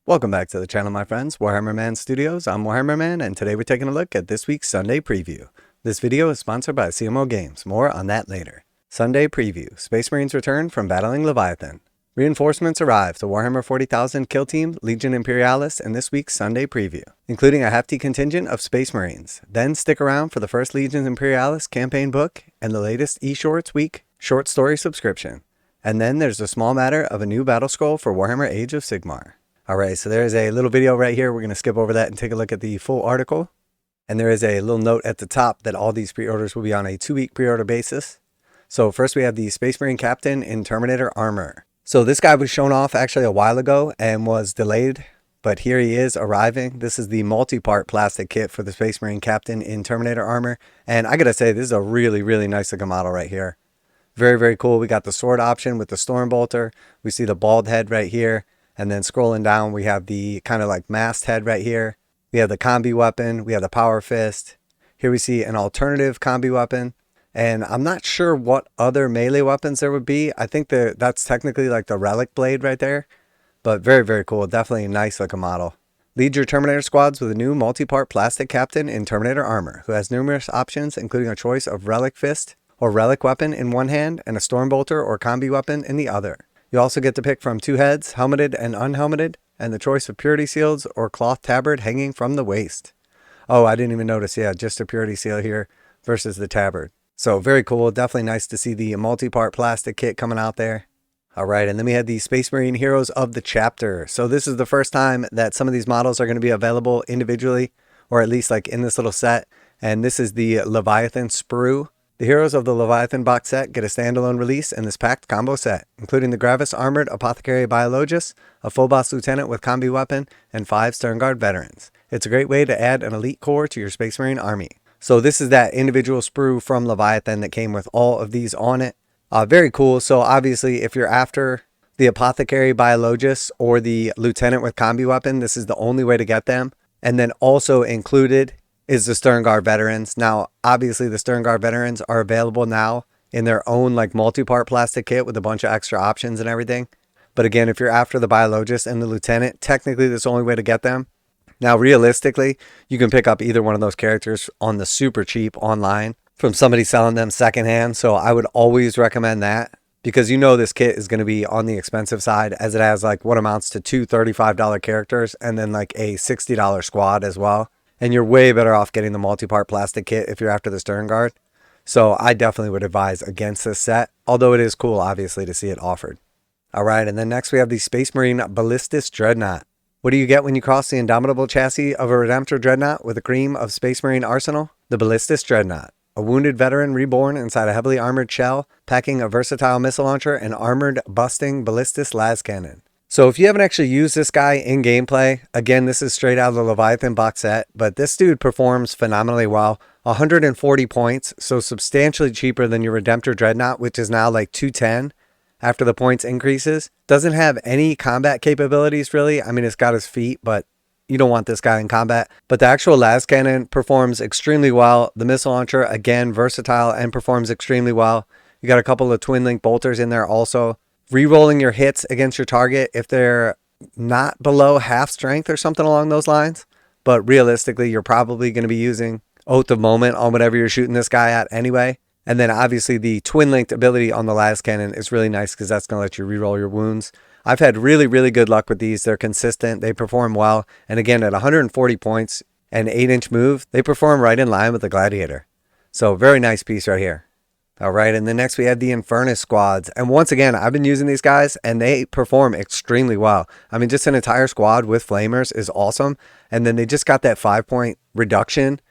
Welcome back to the channel, my friends. Warhammer Man Studios. I'm Warhammer Man, and today we're taking a look at this week's Sunday preview. This video is sponsored by CMO Games. More on that later. Sunday preview. Space Marines return from battling Leviathan. Reinforcements arrive to Warhammer 40,000 kill team Legions Imperialis in this week's Sunday preview, including a hefty contingent of Space Marines. Then stick around for the first Legions Imperialis campaign book and the latest eShorts week short story subscription. And then there's the small matter of a new battle scroll for Warhammer Age of Sigmar. Alright, so there's a little video right here. We're going to skip over that and take a look at the full article. And there is a little note at the top that all these pre-orders will be on a 2-week pre-order basis. So first we have the Space Marine Captain in Terminator Armour. So this guy was shown off actually a while ago and was delayed, but here he is arriving. This is the multi-part plastic kit for the Space Marine Captain in Terminator Armour. And I gotta say, this is a really nice looking model right here. Very cool. We got the sword option with the Stormbolter. We see the bald head right here. And then scrolling down, we have the kind of like mast head right here. We have the combi weapon. We have the power fist. Here we see an alternative combi weapon. And I'm not sure what other melee weapons there would be. I think that's technically like the relic blade right there. But very cool. Definitely a nice looking model. Lead your Terminator squads with a new multi-part plastic captain in Terminator Armour, who has numerous options, including a choice of relic fist or relic weapon in one hand and a Stormbolter or combi weapon in the other. You also get to pick from 2 heads, helmeted and unhelmeted, and the choice of purity seals or cloth tabard hanging from the waist. Oh, I didn't even notice. Yeah, just a purity seal here versus the tabard. So very cool. Definitely nice to see the multi-part plastic kit coming out there. All right, and then we had the Space Marine Heroes of the Chapter. So this is the first time that some of these models are going to be available individually, or at least like in this little set. And this is the Leviathan sprue. The Heroes of the Leviathan box set get a standalone release in this packed combo set, including the Gravis Armored Apothecary Biologist, a Phobos Lieutenant with combi weapon, and 5 Sternguard veterans. It's a great way to add an elite core to your Space Marine army. So this is that individual sprue from Leviathan that came with all of these on it. Very cool. So obviously if you're after the Apothecary Biologist or the Lieutenant with combi weapon, this is the only way to get them. And then also included is the Sternguard veterans. Now, obviously the Sternguard veterans are available now in their own like multi-part plastic kit with a bunch of extra options and everything. But again, if you're after the biologist and the lieutenant, technically that's the only way to get them. Now, realistically, you can pick up either one of those characters on the super cheap online from somebody selling them secondhand. So I would always recommend that, because you know this kit is going to be on the expensive side, as it has like what amounts to 2 $35 characters and then like a $60 squad as well. And you're way better off getting the multi-part plastic kit if you're after the Sternguard. So I definitely would advise against this set, although it is cool, obviously, to see it offered. All right, and then next we have the Space Marine Ballistus Dreadnought. What do you get when you cross the indomitable chassis of a Redemptor Dreadnought with a cream of Space Marine arsenal? The Ballistus Dreadnought. A wounded veteran reborn inside a heavily armored shell, packing a versatile missile launcher and armored busting Ballistus las cannon. So if you haven't actually used this guy in gameplay, again, this is straight out of the Leviathan box set, but this dude performs phenomenally well. 140 points, so substantially cheaper than your Redemptor Dreadnought, which is now like 210 after the points increases. Doesn't have any combat capabilities really. I mean, it's got his feet, but you don't want this guy in combat. But the actual las cannon performs extremely well. The missile launcher, again, versatile and performs extremely well. You got a couple of twin link bolters in there also. Rerolling your hits against your target if they're not below half strength or something along those lines. But realistically, you're probably going to be using Oath of Moment on whatever you're shooting this guy at anyway. And then obviously the twin linked ability on the las cannon is really nice because that's going to let you reroll your wounds. I've had really good luck with these. They're consistent. They perform well. And again, at 140 points and 8-inch move, they perform right in line with the Gladiator. So very nice piece right here. All right, and then next we have the Infernus squads. And once again, I've been using these guys and they perform extremely well. I mean, just an entire squad with flamers is awesome. And then they just got that 5-point reduction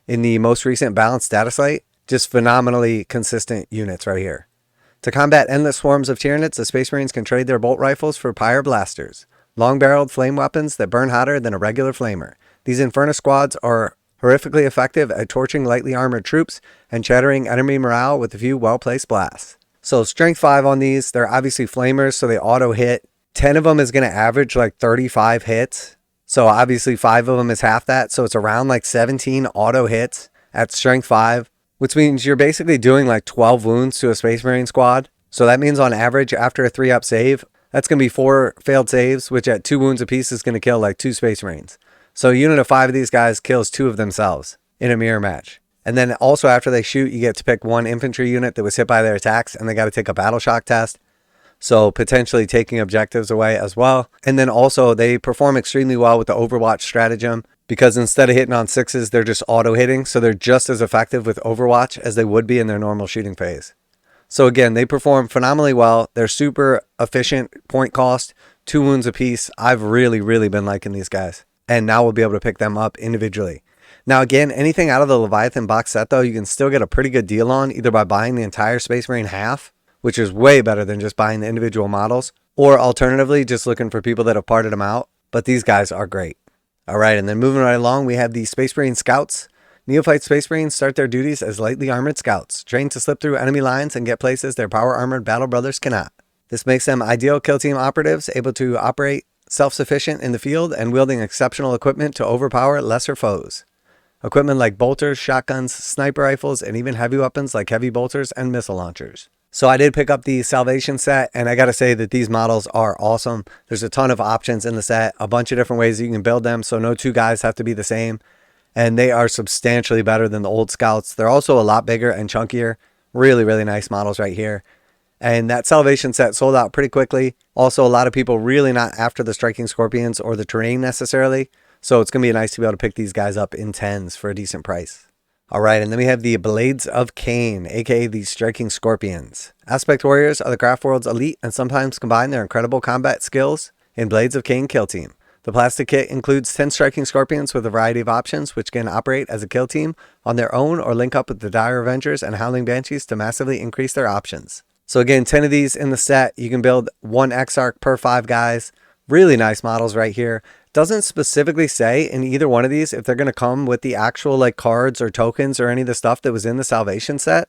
in the most recent balanced status light. Just phenomenally consistent units right here. To combat endless swarms of Tyranids, the Space Marines can trade their bolt rifles for pyre blasters, long-barreled flame weapons that burn hotter than a regular flamer. These Infernus squads are horrifically effective at torching lightly armored troops and shattering enemy morale with a few well-placed blasts. So strength 5 on these. They're obviously flamers, so they auto hit. 10 of them is going to average like 35 hits. So obviously 5 of them is half that. So it's around like 17 auto hits at strength 5, which means you're basically doing like 12 wounds to a Space Marine squad. So that means on average, after a 3-up save, That's going to be 4 failed saves, which at 2 wounds apiece is going to kill like 2 Space Marines. So a unit of 5 of these guys kills 2 of themselves in a mirror match. And then also after they shoot, you get to pick 1 infantry unit that was hit by their attacks, and they got to take a battle shock test. So potentially taking objectives away as well. And then also they perform extremely well with the Overwatch stratagem, because instead of hitting on 6s, they're just auto hitting. So they're just as effective with Overwatch as they would be in their normal shooting phase. So again, they perform phenomenally well. They're super efficient point cost, 2 wounds apiece. I've really been liking these guys. And now we'll be able to pick them up individually. Now again, anything out of the Leviathan box set though, you can still get a pretty good deal on, either by buying the entire Space Marine half, which is way better than just buying the individual models, or alternatively, just looking for people that have parted them out. But these guys are great. All right, and then moving right along, we have the Space Marine Scouts. Neophyte Space Marines start their duties as lightly armored scouts, trained to slip through enemy lines and get places their power-armored battle brothers cannot. This makes them ideal kill team operatives, able to operate self-sufficient in the field and wielding exceptional equipment to overpower lesser foes. Equipment like bolters, shotguns, sniper rifles, and even heavy weapons like heavy bolters and missile launchers. So I did pick up the Salvation set, and I got to say that these models are awesome. There's a ton of options in the set, a bunch of different ways that you can build them, so no 2 guys have to be the same. And they are substantially better than the old Scouts. They're also a lot bigger and chunkier. Really nice models right here. And that Salvation set sold out pretty quickly. Also, a lot of people really not after the Striking Scorpions or the terrain necessarily. So it's going to be nice to be able to pick these guys up in 10s for a decent price. All right, and then we have the Blades of Khaine, aka the Striking Scorpions. Aspect Warriors are the craft world's elite and sometimes combine their incredible combat skills in Blades of Khaine kill team. The plastic kit includes 10 Striking Scorpions with a variety of options, which can operate as a kill team on their own or link up with the Dire Avengers and Howling Banshees to massively increase their options. So again, 10 of these in the set. You can build 1 Exarch per 5 guys. Really nice models right here. Doesn't specifically say in either one of these if they're going to come with the actual like cards or tokens or any of the stuff that was in the Salvation set.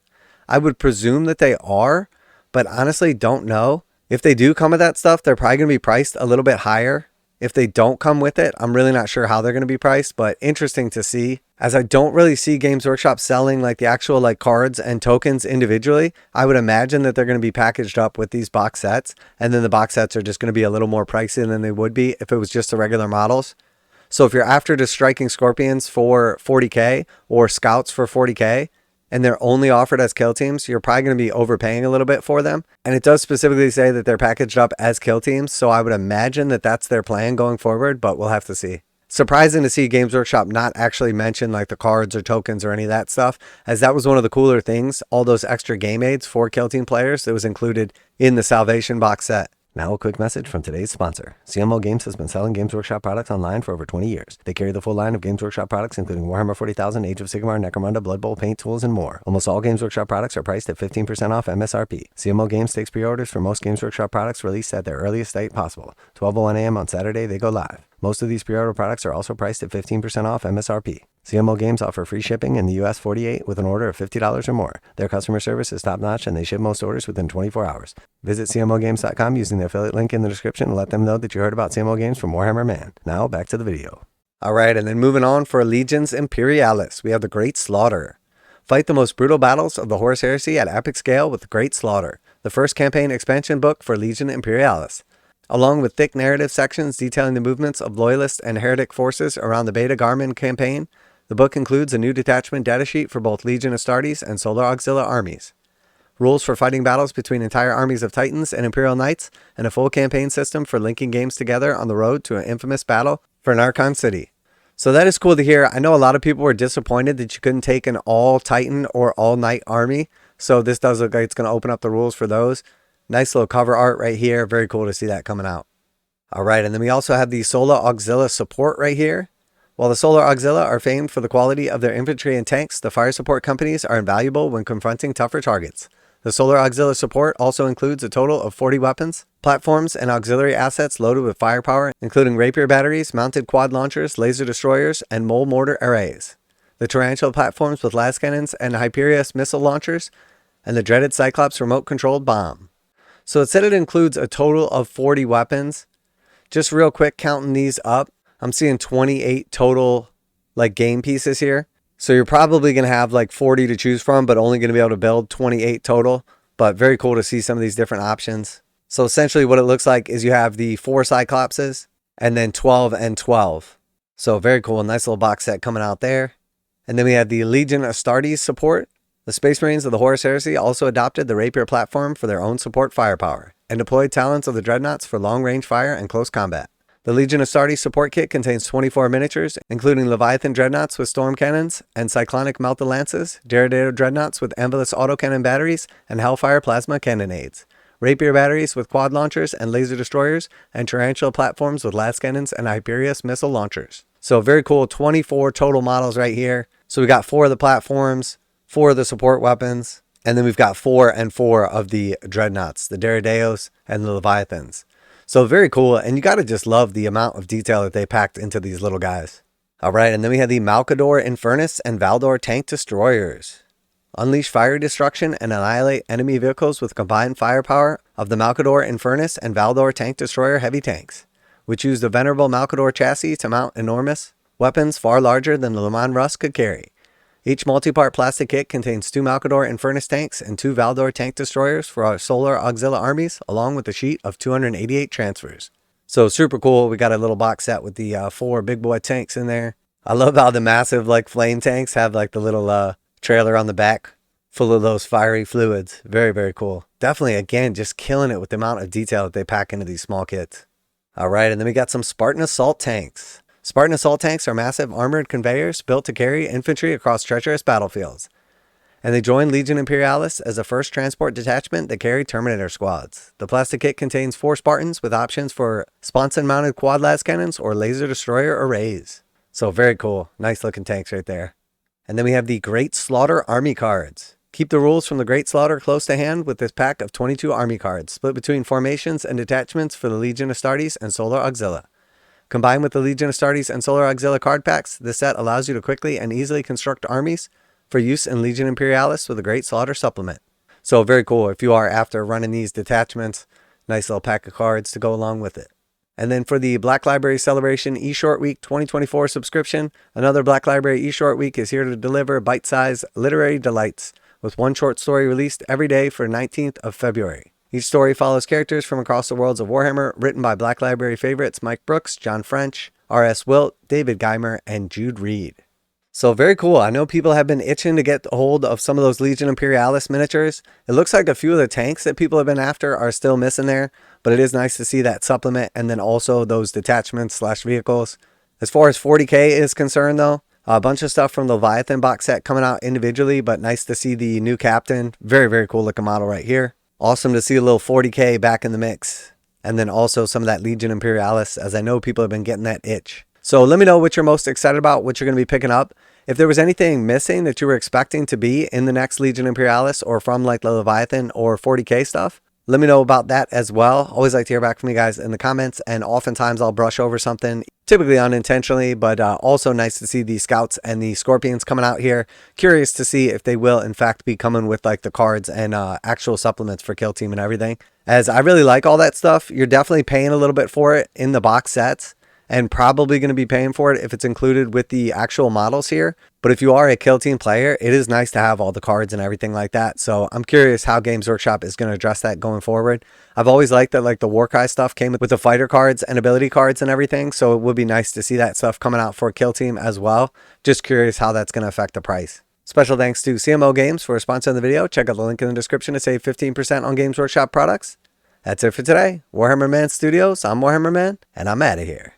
I would presume that they are, but honestly don't know. If they do come with that stuff, they're probably going to be priced a little bit higher. If they don't come with it, I'm really not sure how they're going to be priced, but interesting to see. As I don't really see Games Workshop selling like the actual like cards and tokens individually, I would imagine that they're going to be packaged up with these box sets, and then the box sets are just going to be a little more pricey than they would be if it was just the regular models. So if you're after just Striking Scorpions for 40k or Scouts for 40k, and they're only offered as kill teams, you're probably going to be overpaying a little bit for them. And it does specifically say that they're packaged up as kill teams, so I would imagine that that's their plan going forward, but we'll have to see. Surprising to see Games Workshop not actually mention like the cards or tokens or any of that stuff, as that was one of the cooler things, all those extra game aids for kill team players that was included in the Salvation box set. Now a quick message from today's sponsor. CMO Games has been selling Games Workshop products online for over 20 years. They carry the full line of Games Workshop products, including Warhammer 40,000, Age of Sigmar, Necromunda, Blood Bowl, paint tools, and more. Almost all Games Workshop products are priced at 15% off MSRP. CMO Games takes pre-orders for most Games Workshop products released at their earliest date possible. 12:01 a.m. on Saturday, they go live. Most of these pre-order products are also priced at 15% off MSRP. CMO Games offer free shipping in the US 48 with an order of $50 or more. Their customer service is top-notch and they ship most orders within 24 hours. Visit CMOGames.com using the affiliate link in the description and let them know that you heard about CMO Games from Warhammer Man. Now back to the video. Alright, and then moving on for Legions Imperialis, we have the Great Slaughter. Fight the most brutal battles of the Horus Heresy at epic scale with the Great Slaughter, the first campaign expansion book for Legion Imperialis. Along with thick narrative sections detailing the movements of loyalist and heretic forces around the Beta Garmin campaign, the book includes a new detachment datasheet for both Legion Astartes and Solar Auxilia armies, rules for fighting battles between entire armies of Titans and Imperial Knights, and a full campaign system for linking games together on the road to an infamous battle for an Archon city. So that is cool to hear. I know a lot of people were disappointed that you couldn't take an all Titan or all Knight army, so this does look like it's going to open up the rules for those. Nice little cover art right here. Very cool to see that coming out. All right, and then we also have the Solar Auxilia support right here. While the Solar Auxilia are famed for the quality of their infantry and tanks, the fire support companies are invaluable when confronting tougher targets. The Solar Auxilia support also includes a total of 40 weapons, platforms, and auxiliary assets loaded with firepower, including rapier batteries, mounted quad launchers, laser destroyers, and mole mortar arrays. The Tarantula platforms with las cannons and Hyperius missile launchers, and the dreaded Cyclops remote-controlled bomb. So it said it includes a total of 40 weapons. Just real quick, counting these up, I'm seeing 28 total like game pieces here. So you're probably going to have like 40 to choose from, but only going to be able to build 28 total. But very cool to see some of these different options. So essentially what it looks like is you have the 4 Cyclopses and then 12 and 12. So very cool. Nice little box set coming out there. And then we have the Legion Astartes support. The Space Marines of the Horus Heresy also adopted the Rapier platform for their own support firepower and deployed talents of the Dreadnoughts for long-range fire and close combat. The Legion Astartes support kit contains 24 miniatures, including Leviathan Dreadnoughts with storm cannons and Cyclonic Melted Lances, Derridator Dreadnoughts with Envolus autocannon batteries and Hellfire plasma cannonades, Rapier batteries with quad launchers and laser destroyers, and Tarantula platforms with las cannons and Hyperius missile launchers. So very cool, 24 total models right here. So we got 4 of the platforms, 4 of the support weapons, and then we've got 4 and 4 of the Dreadnoughts, the Derrideos and the Leviathans. So very cool, and you gotta just love the amount of detail that they packed into these little guys. Alright, and then we have the Malcador Infernus and Valdor tank destroyers. Unleash fire destruction and annihilate enemy vehicles with combined firepower of the Malcador Infernus and Valdor tank destroyer heavy tanks, which use the venerable Malcador chassis to mount enormous weapons far larger than the Le Mans Russ could carry. Each multi-part plastic kit contains 2 Malcador Infernus tanks and 2 Valdor tank destroyers for our solar Auxilia armies, along with a sheet of 288 transfers. So super cool. We got a little box set with the 4 big boy tanks in there. I love how the massive like flame tanks have like the little trailer on the back full of those fiery fluids. Very, very cool. Definitely, again, just killing it with the amount of detail that they pack into these small kits. All right, and then we got some Spartan assault tanks. Spartan assault tanks are massive armored conveyors built to carry infantry across treacherous battlefields. And they joined Legions Imperialis as the first transport detachment that carried Terminator squads. The plastic kit contains 4 Spartans with options for sponson-mounted quad las cannons or laser destroyer arrays. So very cool. Nice looking tanks right there. And then we have the Great Slaughter Army cards. Keep the rules from the Great Slaughter close to hand with this pack of 22 army cards, split between formations and detachments for the Legion Astartes and Solar Auxilia. Combined with the Legion Astartes and Solar Auxilia card packs, this set allows you to quickly and easily construct armies for use in Legion Imperialis with a Great Slaughter supplement. So very cool if you are after running these detachments. Nice little pack of cards to go along with it. And then for the Black Library Celebration eShort Week 2024 subscription, another Black Library eShort Week is here to deliver bite-sized literary delights with 1 short story released every day for 19th of February. Each story follows characters from across the worlds of Warhammer, written by Black Library favorites Mike Brooks, John French, R.S. Wilt, David Geimer, and Jude Reed. So very cool. I know people have been itching to get a hold of some of those Legion Imperialis miniatures. It looks like a few of the tanks that people have been after are still missing there, but it is nice to see that supplement and then also those detachments / vehicles. As far as 40K is concerned though, a bunch of stuff from the Leviathan box set coming out individually, but nice to see the new captain. Very, very cool looking model right here. Awesome to see a little 40K back in the mix. And then also some of that Legion Imperialis, as I know people have been getting that itch. So let me know what you're most excited about, what you're going to be picking up. If there was anything missing that you were expecting to be in the next Legion Imperialis or from like the Leviathan or 40K stuff, let me know about that as well. Always like to hear back from you guys in the comments, and oftentimes I'll brush over something, typically unintentionally, but also nice to see the Scouts and the Scorpions coming out here. Curious to see if they will in fact be coming with like the cards and actual supplements for Kill Team and everything. As I really like all that stuff, you're definitely paying a little bit for it in the box sets, and probably going to be paying for it if it's included with the actual models here. But if you are a Kill Team player, it is nice to have all the cards and everything like that. So I'm curious how Games Workshop is going to address that going forward. I've always liked that like the warcry stuff came with the fighter cards and ability cards and everything. So it would be nice to see that stuff coming out for Kill Team as well. Just curious how that's going to affect the price. Special thanks to CMO Games for sponsoring the video. Check out the link in the description to save 15% on Games Workshop products. That's it for today. Warhammer Man Studios, I'm Warhammer Man, and I'm out of here.